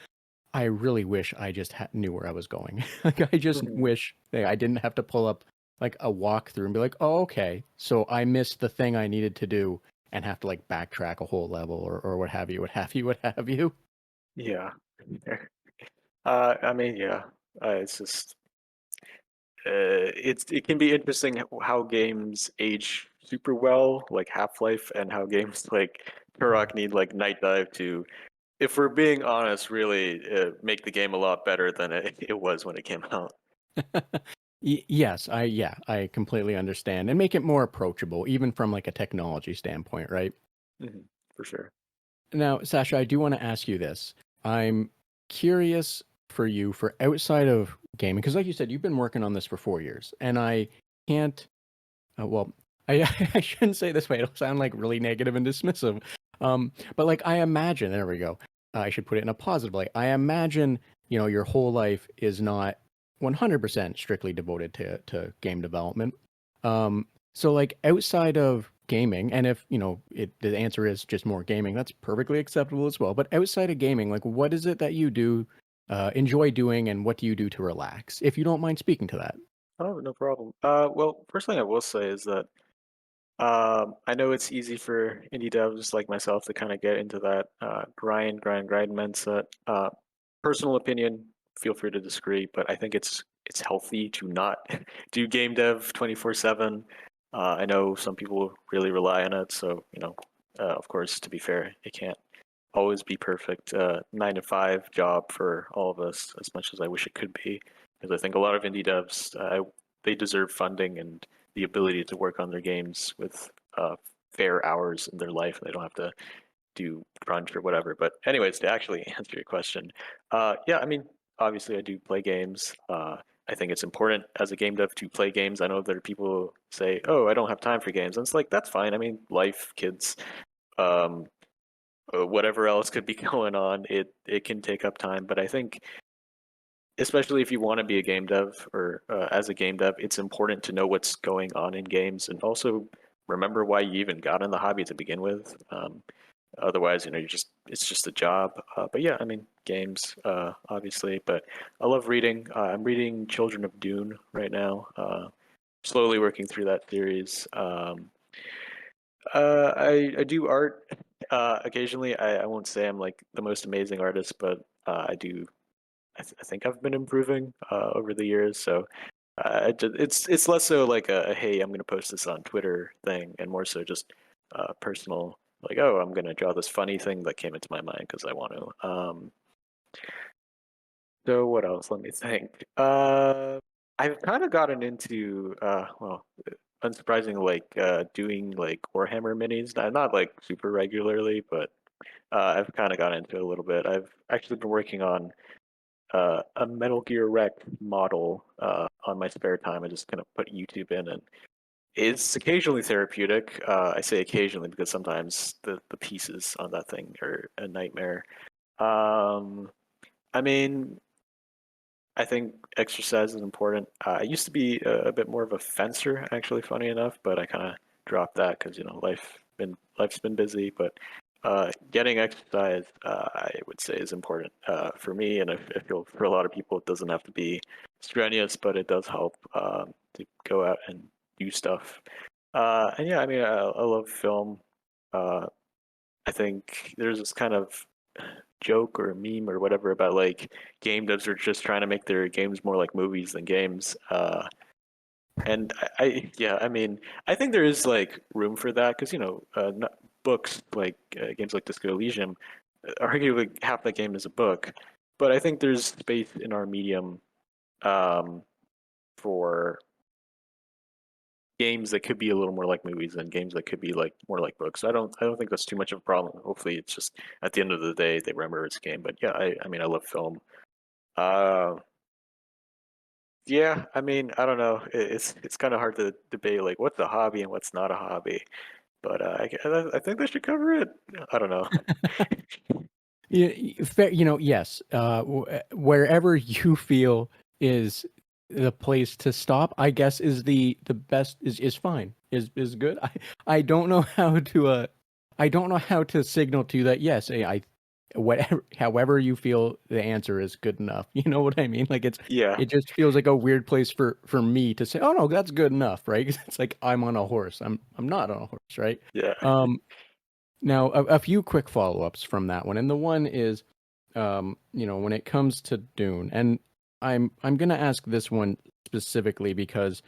I really wish I just knew where I was going. Like I just Mhm. wish that I didn't have to pull up like a walkthrough and be like, oh, okay, so I missed the thing I needed to do and have to like backtrack a whole level or what have you, what have you, what have you. Yeah. I mean, yeah. It's just it can be interesting how games age super well, like Half-Life, and how games like Turok need like Night Dive to, if we're being honest, really make the game a lot better than it was when it came out. Yes, I completely understand and make it more approachable, even from like a technology standpoint, right? For sure. Now, Sasha, I do want to ask you this. I'm curious for you for outside of gaming, because like you said, you've been working on this for 4 years, and I can't. Well, I I shouldn't say it this way. It'll sound like really negative and dismissive. But like I imagine, there we go. I should put it in a positive light. I imagine your whole life is not 100% strictly devoted to game development. So like outside of gaming, and if the answer is just more gaming, that's perfectly acceptable as well. But outside of gaming, like what is it that you do enjoy doing, and what do you do to relax? If you don't mind speaking to that. Oh, no problem. Well, first thing I will say is that I know it's easy for indie devs like myself to kind of get into that grind mindset. Personal opinion, feel free to disagree, but I think it's healthy to not do game dev 24/7. I know some people really rely on it, so of course, to be fair, it can't always be perfect. 9 to 5 job for all of us, as much as I wish it could be, because I think a lot of indie devs they deserve funding and the ability to work on their games with fair hours in their life. They don't have to do crunch or whatever. But anyways, to actually answer your question, yeah, I mean, obviously I do play games. I think it's important as a game dev to play games. I know there are people who say, "Oh, I don't have time for games," and it's like that's fine. I mean, life, kids, um, whatever else could be going on, it can take up time. But I think, especially if you want to be a game dev or as a game dev, it's important to know what's going on in games and also remember why you even got in the hobby to begin with. Otherwise, it's just a job. But yeah, I mean, games, obviously. But I love reading. I'm reading Children of Dune right now. Slowly working through that series. I do art occasionally. I won't say I'm like the most amazing artist, but I do. I think I've been improving over the years. So it's less so like a hey, I'm gonna post this on Twitter thing, and more so just personal. Like, oh, I'm gonna draw this funny thing that came into my mind because I want to. So what else? Let me think. I've kind of gotten into well, unsurprisingly, like doing like Warhammer minis. Not like super regularly, but I've kind of gotten into it a little bit. I've actually been working on a Metal Gear Wreck model on my spare time. I just kind of put YouTube in, and it's occasionally therapeutic. I say occasionally because sometimes the pieces on that thing are a nightmare. Um, I mean, I think exercise is important. I used to be a bit more of a fencer, actually, funny enough, but I kind of dropped that because life's been busy. But getting exercise, I would say, is important for me, and I feel for a lot of people, it doesn't have to be strenuous, but it does help to go out and do stuff. And yeah, I mean, I love film. Uh, I think there's this kind of joke or meme or whatever about like game devs are just trying to make their games more like movies than games. And yeah, I mean, I think there is like room for that because books like games like Disco Elysium, arguably half that game is a book. But I think there's space in our medium um, for games that could be a little more like movies and games that could be like more like books. I don't think that's too much of a problem. Hopefully, it's just at the end of the day they remember it's a game. But yeah, I mean, I love film. Uh, yeah, I mean, I don't know. It's kind of hard to debate like what's a hobby and what's not a hobby. But I think they should cover it. I don't know. Yes. Wherever you feel is the place to stop, I guess is the best is fine. Is good. I don't know how to I don't know how to signal to you that yes, I whatever however you feel the answer is good enough. You know what I mean? Like Yeah, it just feels like a weird place for me to say, "Oh no, that's good enough," right? 'Cause it's like I'm on a horse. I'm not on a horse, right? yeah. Um Now, a few quick follow-ups from that one, and the one is, when it comes to Dune, and I'm gonna ask this one specifically because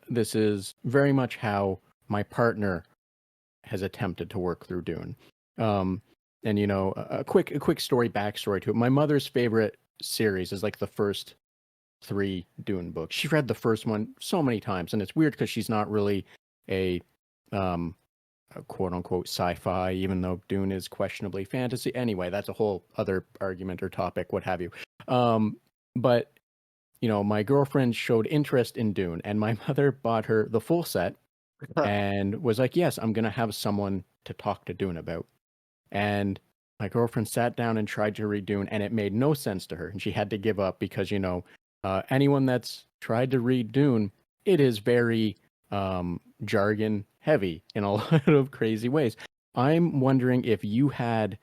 this is very much how my partner has attempted to work through Dune. Um, and a quick backstory to it. My mother's favorite series is like the first three Dune books. She read the first one so many times, and it's weird because she's not really a um quote unquote sci-fi, even though Dune is questionably fantasy. Anyway, that's a whole other argument or topic, what have you. But my girlfriend showed interest in Dune, and my mother bought her the full set and was like, "Yes, I'm gonna have someone to talk to Dune about." And my girlfriend sat down and tried to read Dune, and it made no sense to her, and she had to give up because anyone that's tried to read Dune, it is very jargon heavy in a lot of crazy ways. I'm wondering if you had,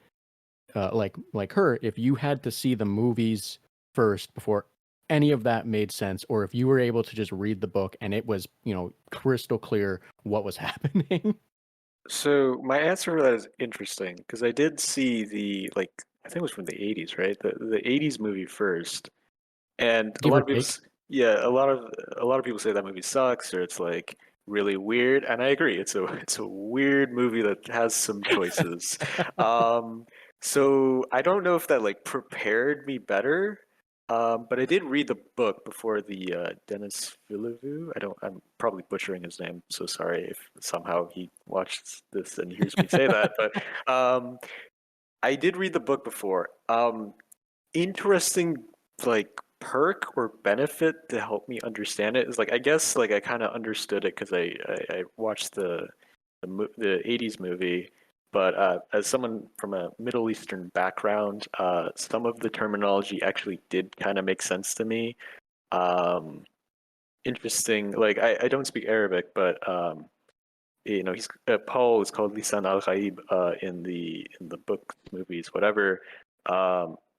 like her, if you had to see the movies first before any of that made sense, or if you were able to just read the book and it was, crystal clear what was happening. So my answer for that is interesting because I did see the like I think it was from the 80s, right? The 80s movie first. And a Give lot or of people, take. yeah, a lot of people say that movie sucks or it's like really weird, and I agree. It's a weird movie that has some choices. Um, so I don't know if that like prepared me better, but I did read the book before the Denis Villeneuve. I'm probably butchering his name, so sorry if somehow he watches this and hears me say that. But I did read the book before. Interesting like perk or benefit to help me understand it is like I guess like I kind of understood it because I watched the 80s movie, but as someone from a Middle Eastern background, some of the terminology actually did kind of make sense to me. Um, interesting, like I don't speak Arabic, but he's Paul is called Lisan al Ghaib in the book, movies, whatever.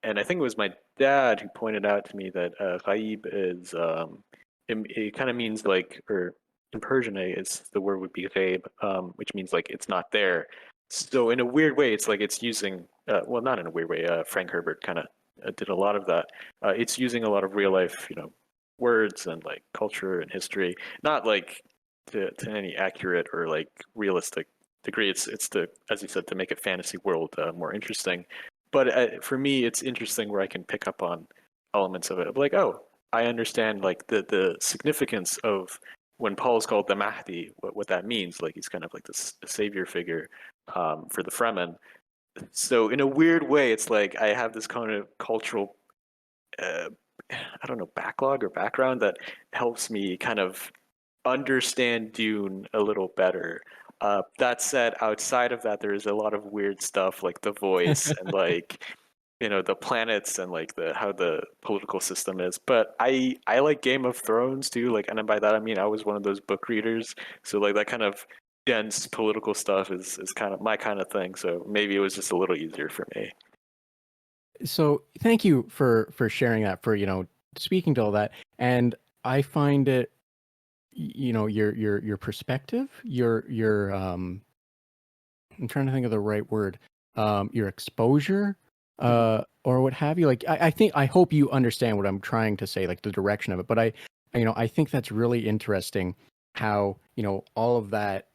And I think it was my dad who pointed out to me that Ghaib is it kind of means like, or in Persian, it's the word would be ghaib, which means like it's not there. So in a weird way, it's like it's using well, not in a weird way. Frank Herbert kind of did a lot of that. It's using a lot of real life, words and like culture and history, not like to any accurate or like realistic degree. It's to, as you said, to make a fantasy world more interesting. But for me, it's interesting where I can pick up on elements of it. Of like, oh, I understand like the significance of when Paul's called the Mahdi, what that means. Like he's kind of like this savior figure for the Fremen. So in a weird way, it's like I have this kind of cultural uh, I don't know, backlog or background that helps me kind of understand Dune a little better. That said, outside of that, there is a lot of weird stuff like the voice and like the planets and like the how the political system is. But I like Game of Thrones too. Like, and by that I mean I was one of those book readers, so like that kind of dense political stuff is kind of my kind of thing. So maybe it was just a little easier for me. So thank you for sharing that, for speaking to all that. And I find it, your perspective, your I'm trying to think of the right word, your exposure, Mhm. or what have you. Like, I hope you understand what I'm trying to say, like the direction of it. But I think that's really interesting how, all of that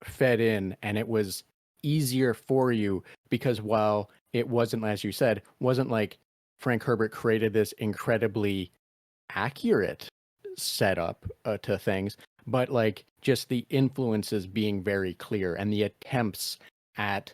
fed in, and it was easier for you because while it wasn't, as you said, wasn't like Frank Herbert created this incredibly accurate setup to things, but like just the influences being very clear and the attempts at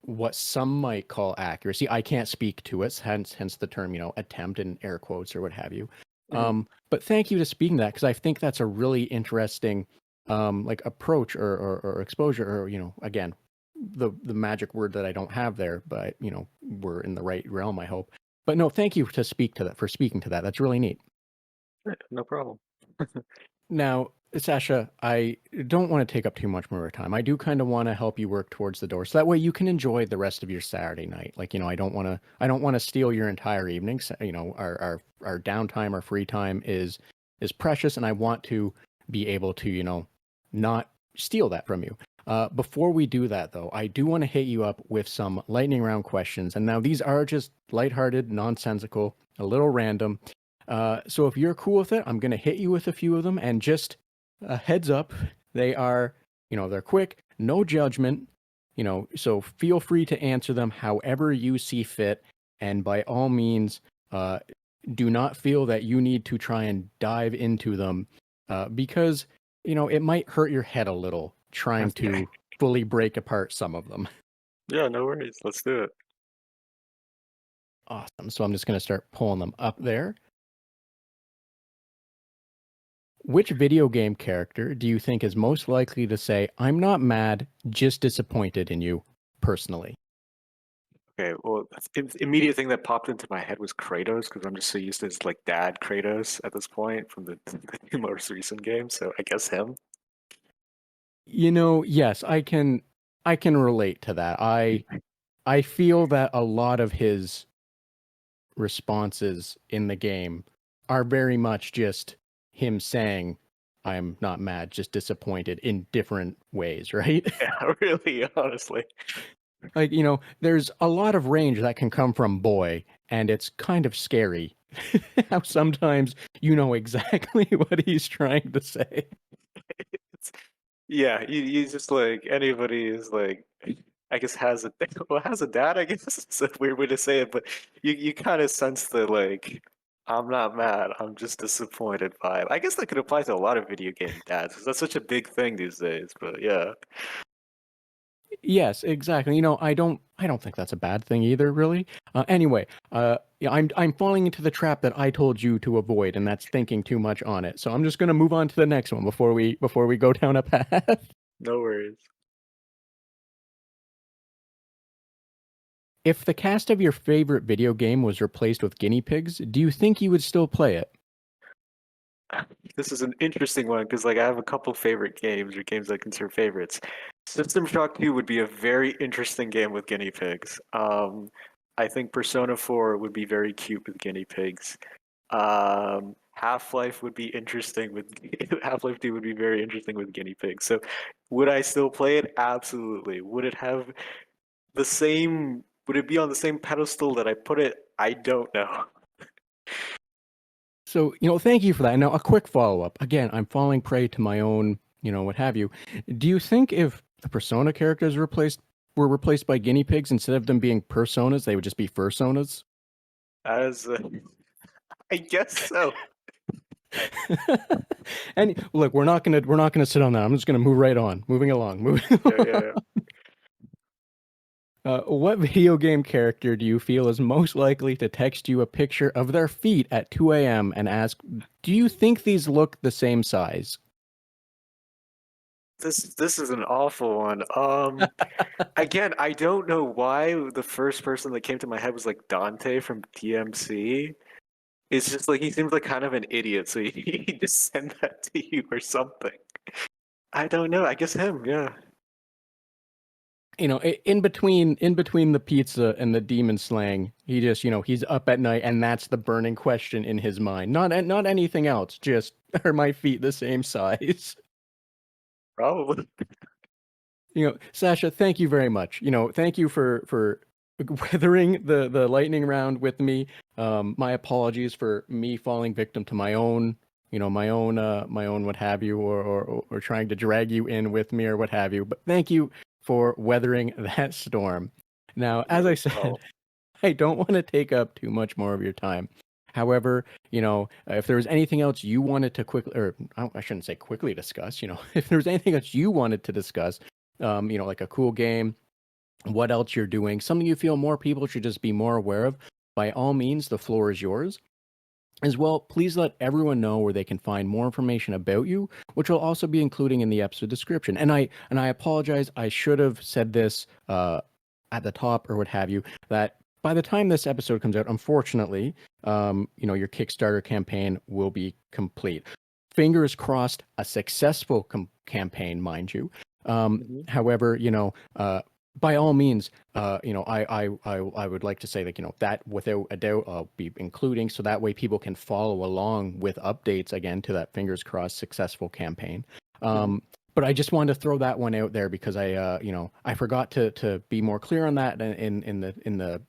what some might call accuracy. I can't speak to it, hence the term, attempt in air quotes or what have you. Mhm. But thank you to speaking that, because I think that's a really interesting like approach or exposure, or again, the magic word that I don't have there, but we're in the right realm, I hope. But no, thank you to speak to that for speaking to that. That's really neat. Yeah, no problem. Now, Sasha, I don't want to take up too much more of your time. I do kind of want to help you work towards the door, so that way you can enjoy the rest of your Saturday night. Like, I don't want to steal your entire evening. So, our downtime, our free time is precious, and I want to be able to, not steal that from you. Before we do that, though, I do want to hit you up with some lightning round questions. And now these are just lighthearted, nonsensical, a little random. So if you're cool with it, I'm going to hit you with a few of them, and just a heads up, they are, they're quick, no judgment, so feel free to answer them however you see fit. And by all means, uh, do not feel that you need to try and dive into them, because, it might hurt your head a little trying Okay. to fully break apart some of them. Yeah, no worries. Let's do it. Awesome. So I'm just going to start pulling them up there. Which video game character do you think is most likely to say, "I'm not mad, just disappointed in you personally"? Okay, well, the immediate thing that popped into my head was Kratos because I'm just so used to his like dad Kratos at this point from the two most recent games. So I guess him. Yes, I can relate to that. I feel that a lot of his responses in the game are very much just him saying, "I'm not mad, just disappointed" in different ways, right? Yeah, really, honestly. Like, there's a lot of range that can come from boy, and it's kind of scary how sometimes you know exactly what he's trying to say. It's, yeah, you just like anybody is like, I guess has a well has a dad. I guess it's a weird way to say it, but you kind of sense the like, I'm not mad, I'm just disappointed vibe. I guess that could apply to a lot of video game dads because that's such a big thing these days. But yeah, Yes, exactly. I don't think that's a bad thing either, really. Anyway, yeah, I'm falling into the trap that I told you to avoid, and that's thinking too much on it. So I'm just gonna move on to the next one before we go down a path. no worries. If the cast of your favorite video game was replaced with guinea pigs, do you think you would still play it? This is an interesting one because like I have a couple favorite games or games I consider favorites. System Shock 2 would be a very interesting game with guinea pigs. I think Persona 4 would be very cute with guinea pigs. Half-Life would be interesting with Half-Life 2 would be very interesting with guinea pigs. So would I still play it? Absolutely. Would it have the same would it be on the same pedestal that I put it? I don't know. So, thank you for that. Now, a quick follow-up. Again, I'm falling prey to my own, what have you. Do you think if the Persona characters were replaced by guinea pigs, instead of them being personas, they would just be fursonas? As I guess so. And look, we're not gonna sit on that. I'm just gonna move right on, moving along, moving Yeah, along. yeah, yeah. What video game character do you feel is most likely to text you a picture of their feet at 2 a.m. and ask, "Do you think these look the same size?" This is an awful one. Again, I don't know why the first person that came to my head was like Dante from DMC. It's just like he seems like kind of an idiot, so he just send that to you or something. I don't know. I guess him, yeah. You know, in between the pizza and the demon slaying, he just, he's up at night, and that's the burning question in his mind. Not anything else. Just, are my feet the same size? Probably. Sasha, thank you very much. Thank you for weathering the lightning round with me. My apologies for me falling victim to my own, my own what have you, or trying to drag you in with me or what have you. But thank you for weathering that storm. Now, as I No said, problem. I don't want to take up too much more of your time. However, if there was anything else you wanted to quickly, or I shouldn't say quickly discuss, if there was anything else you wanted to discuss, like a cool game, what else you're doing, something you feel more people should just be more aware of, by all means, the floor is yours. As well, please let everyone know where they can find more information about you, which will also be including in the episode description. And I apologize, I should have said this at the top or what have you, that by the time this episode comes out, unfortunately, your Kickstarter campaign will be complete. Fingers crossed, a successful campaign, mind you. However, by all means, I would like to say that, that without a doubt I'll be including, so that way people can follow along with updates again to that fingers crossed successful campaign. But I just wanted to throw that one out there because I forgot to be more clear on that in the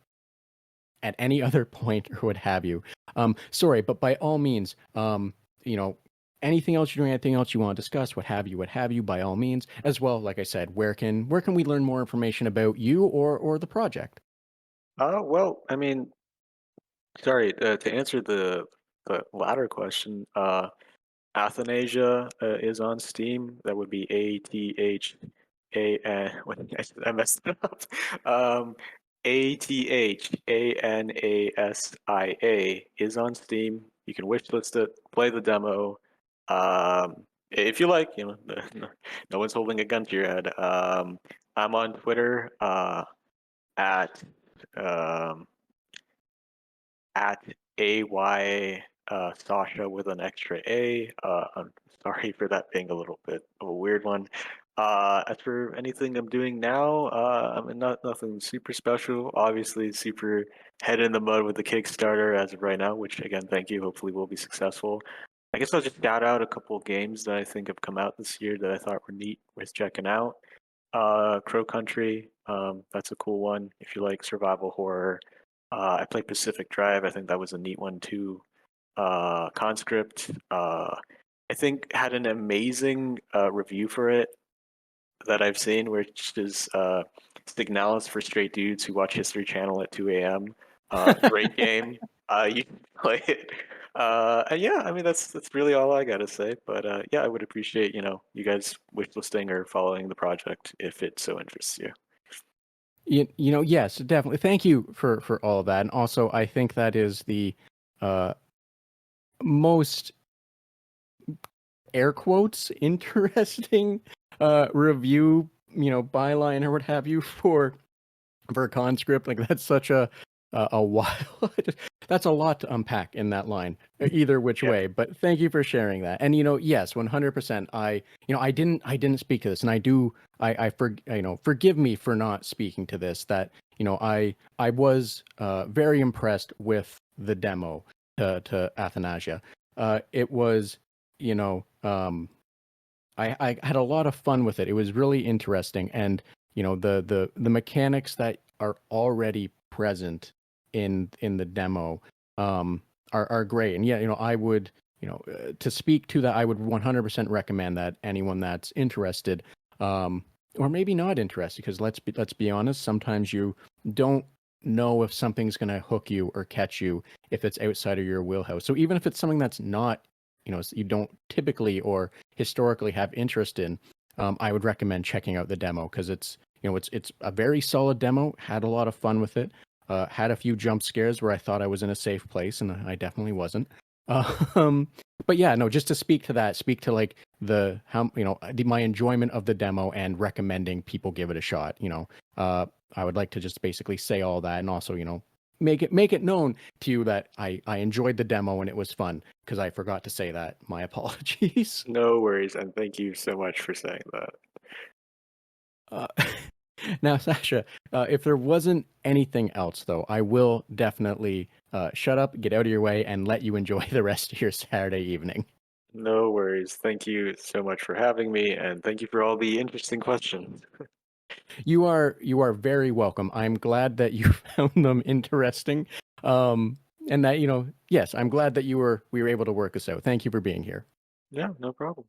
at any other point or what have you. Sorry, but by all means, anything else you're doing, anything else you want to discuss, what have you, by all means. As well, like I said, where can we learn more information about you or the project? Well, I mean, sorry, to answer the latter question, Athanasia is on Steam. That would be A-T-H-A-N. What I messed it up. Athanasia is on Steam. You can wishlist it, play the demo. If you like, no one's holding a gun to your head. I'm on Twitter at um, at AY Sasha with an extra A. I'm sorry for that being a little bit of a weird one. As for anything I'm doing now, I mean, nothing super special. Obviously, super head in the mud with the Kickstarter as of right now, which again, thank you. Hopefully, will be successful. I guess I'll just shout out a couple of games that I think have come out this year that I thought were neat, worth checking out. Crow Country, that's a cool one if you like survival horror. I played Pacific Drive. I think that was a neat one too. Conscript, I think had an amazing review for it that I've seen, which is Signalis for straight dudes who watch History Channel at 2 a.m. Great game. You can play it. And yeah, I mean that's really all I gotta say. But yeah, I would appreciate you guys wishlisting or following the project if it so interests you. Yes, definitely. Thank you for all of that. And also, I think that is the most air quotes interesting review, byline or what have you for Conscript. Like that's such a while. That's a lot to unpack in that line, either which Yeah. way. But thank you for sharing that. And yes, 100%. I didn't speak to this, and forgive me for not speaking to this. That I was very impressed with the demo to Athanasia. It was I had a lot of fun with it. It was really interesting, and the mechanics that are already present in the demo are great. And yeah, I would to speak to that, I would 100% recommend that anyone that's interested, or maybe not interested, because let's be honest, sometimes you don't know if something's going to hook you or catch you if it's outside of your wheelhouse. So even if it's something that's not you don't typically or historically have interest in, I would recommend checking out the demo because it's it's a very solid demo. Had a lot of fun with it. Had a few jump scares where I thought I was in a safe place, and I definitely wasn't. Um, but yeah, no, just to speak to that, speak to like the how my enjoyment of the demo and recommending people give it a shot. I would like to just basically say all that, and also make it known to you that I enjoyed the demo and it was fun, because I forgot to say that. My apologies. No worries, and thank you so much for saying that. Uh, Now, Sasha, if there wasn't anything else, though, I will definitely shut up, get out of your way, and let you enjoy the rest of your Saturday evening. No worries. Thank you so much for having me, and thank you for all the interesting questions. You are very welcome. I'm glad that you found them interesting, and that yes, I'm glad that we were able to work this out. Thank you for being here. Yeah, no problem.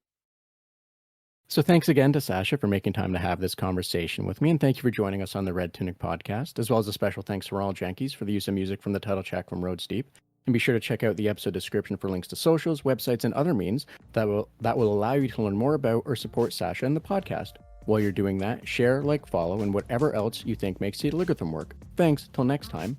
So thanks again to Sasha for making time to have this conversation with me, and thank you for joining us on the Red Tunic podcast, as well as a special thanks to Ronald Jenkins for the use of music from the title track from Road Steep. And be sure to check out the episode description for links to socials, websites, and other means that will allow you to learn more about or support Sasha and the podcast. While you're doing that, share, like, follow, and whatever else you think makes the algorithm work. Thanks, till next time.